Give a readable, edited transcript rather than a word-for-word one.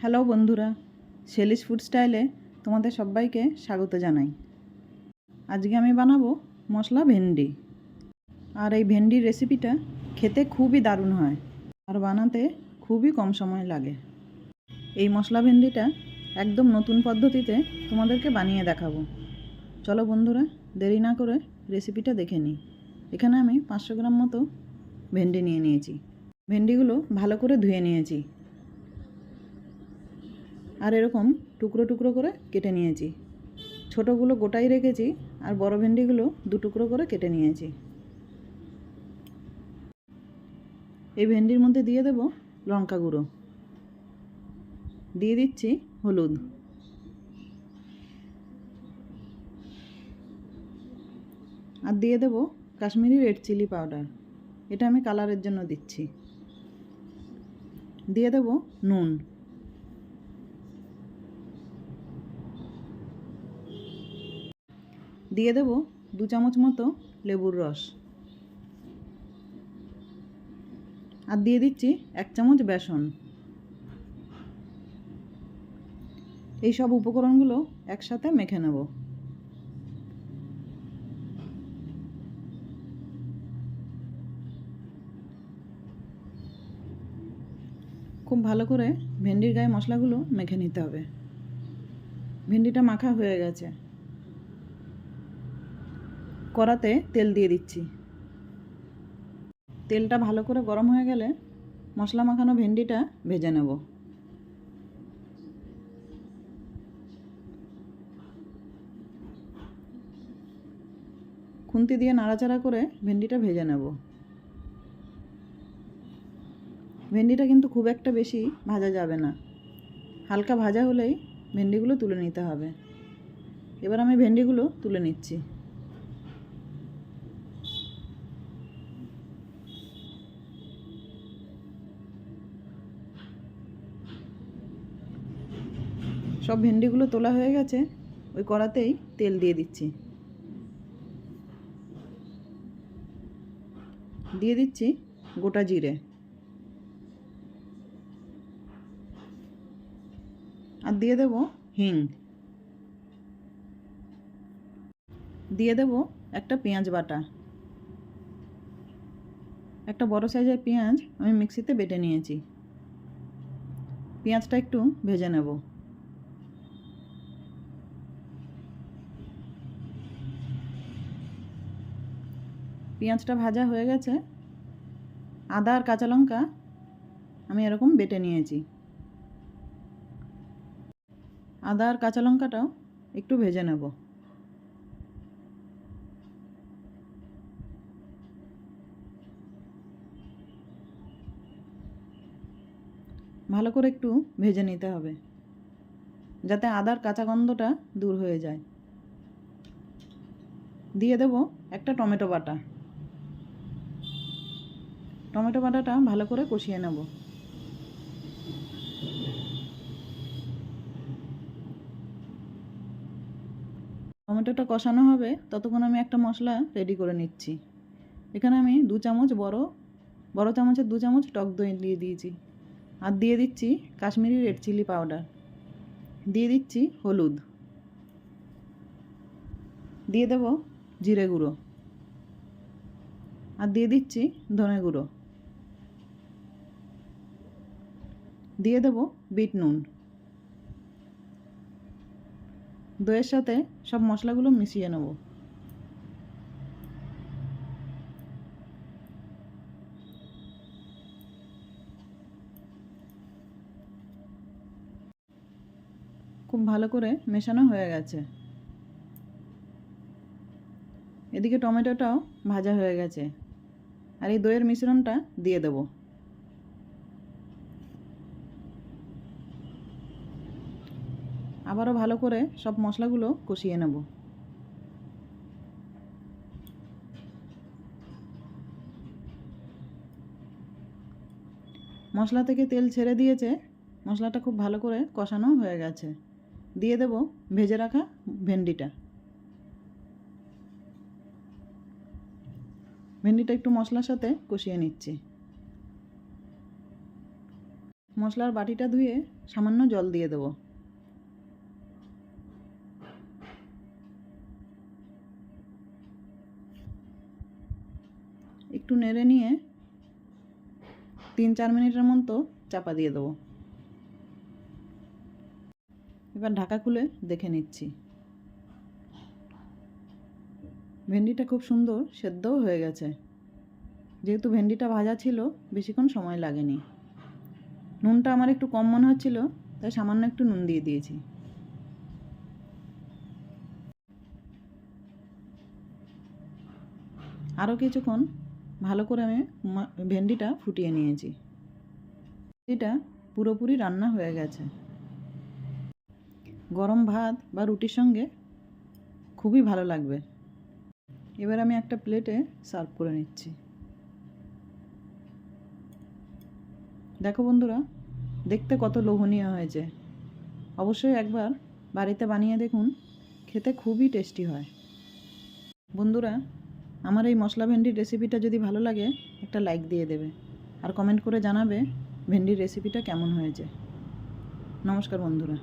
Hello বন্ধুরা, Shelley's food স্টাইলে তোমাদের সবাইকে স্বাগত জানাই। আজকে আমি বানাবো মশলা ভেন্ডি। আর এই ভেন্ডির রেসিপিটা খেতে খুবই দারুণ হয় আর বানাতে খুবই কম সময় লাগে। এই মশলা ভেন্ডিটা একদম নতুন পদ্ধতিতে তোমাদেরকে বানিয়ে দেখাবো। চলো বন্ধুরা, দেরি না করে রেসিপিটা দেখে নিই। এখানে আমি 500 গ্রাম মতো ভেন্ডি নিয়ে নিয়েছি। ভেন্ডিগুলো ভালো করে ধুয়ে নিয়েছি আর এরকম টুকরো টুকরো করে কেটে নিয়েছি। ছোটোগুলো গোটাই রেখেছি আর বড় ভেন্ডিগুলো 2 টুকরো করে কেটে নিয়েছি। এই ভেন্ডির মধ্যে দিয়ে দেব লঙ্কা গুঁড়ো, দিয়ে দিচ্ছি হলুদ, আর দিয়ে দেব কাশ্মীরি রেড চিলি পাউডার। এটা আমি কালারের জন্য দিচ্ছি। দিয়ে দেব নুন, দিয়ে দেব 2 চামচ মতো লেবুর রস, আর দিয়ে দিচ্ছি 1 চামচ বেসন। এই সব উপকরণগুলো একসাথে মেখে নেব। খুব ভালো করে ভেন্ডির গায়ে মশলাগুলো মেখে নিতে হবে। ভেন্ডিটা মাখা হয়ে গেছে। কড়াতে তেল দিয়ে দিচ্ছি। তেলটা ভালো করে গরম হয়ে গেলে মশলা মাখানো ভেন্ডিটা ভেজে নেব। খুন্তি দিয়ে নাড়াচাড়া করে ভেন্ডিটা ভেজে নেব। ভেন্ডিটা কিন্তু খুব একটা বেশি ভাজা যাবে না, হালকা ভাজা হলেই ভেন্ডিগুলো তুলে নিতে হবে। এবার আমি ভেন্ডিগুলো তুলে নিচ্ছি। সব ভেন্ডিগুলো তোলা হয়ে গেছে। ওই কড়াতেই তেল দিয়ে দিচ্ছি। দিয়ে দিচ্ছি গোটা জিরে, আর দিয়ে দেব হিং, দিয়ে দেব একটা পেঁয়াজ বাটা। একটা বড় সাইজের পেঁয়াজ আমি মিক্সিতে বেটে নিয়েছি। পেঁয়াজটা একটু ভেজে নেব। পেঁয়াজটা ভাজা হয়ে গেছে। আদা আর কাঁচা লঙ্কা আমি এরকম বেটে নিয়েছি। আদা আর কাঁচা লঙ্কাটাও একটু ভেজে নেব। ভালো করে একটু ভেজে নিতে হবে যাতে আদার কাঁচা গন্ধটা দূর হয়ে যায়। দিয়ে দেব একটা টমেটো বাটা। টমেটো বাটাটা ভালো করে কষিয়ে নেব। টমেটোটা কষানো হবে ততক্ষণ আমি একটা মশলা রেডি করে নিচ্ছি। এখানে আমি 2 চামচ বড় চামচের 2 চামচ টক দই দিয়ে দিয়েছি, আর দিয়ে দিচ্ছি কাশ্মীরি রেড চিলি পাউডার, দিয়ে দিচ্ছি হলুদ, দিয়ে দেব জিরে গুঁড়ো, আর দিয়ে দিচ্ছি ধনে গুঁড়ো, দিয়ে দেব বিট নুন। দইয়ের সাথে সব মশলাগুলো মিশিয়ে নেব। খুব ভালো করে মেশানো হয়ে গেছে। এদিকে টমেটোটাও ভাজা হয়ে গেছে, আর এই দইয়ের মিশ্রণটা দিয়ে দেব। আবারও ভালো করে সব মশলাগুলো কষিয়ে নেব। মশলা থেকে তেল ছেড়ে দিয়েছে। মশলাটা খুব ভালো করে কষানো হয়ে গেছে। দিয়ে দেব ভেজে রাখা ভেন্ডিটা। ভেন্ডিটা একটু মশলার সাথে কষিয়ে নিচ্ছি। মশলার বাটিটা ধুয়ে সামান্য জল দিয়ে দেবো। একটু নেড়ে নিয়ে 3-4 মিনিটের মতো চাপা দিয়ে দেবো। এবার ঢাকা খুলে দেখে নিচ্ছি। ভেন্ডিটা খুব সুন্দর সেদ্ধও হয়ে গেছে। যেহেতু ভেন্ডিটা ভাজা ছিল, বেশিক্ষণ সময় লাগেনি। নুনটা আমার একটু কম মনে হচ্ছিল, তাই সামান্য একটু নুন দিয়ে দিয়েছি। আরও কিছুক্ষণ ভালো করে আমি ভেন্ডিটা ফুটিয়ে নিয়েছি। এটা পুরোপুরি রান্না হয়ে গেছে। গরম ভাত বা রুটির সঙ্গে খুবই ভালো লাগবে। এবার আমি একটা প্লেটে সার্ভ করে নিচ্ছি। দেখো বন্ধুরা, দেখতে কত লোভনীয় হয়েছে। অবশ্যই একবার বাড়িতে বানিয়ে দেখুন, খেতে খুবই টেস্টি হয়। বন্ধুরা, আমার এই মশলা ভেন্ডির রেসিপিটা যদি ভালো লাগে একটা লাইক দিয়ে দেবে, আর কমেন্ট করে জানাবে ভেন্ডির রেসিপিটা কেমন হয়েছে। নমস্কার বন্ধুরা।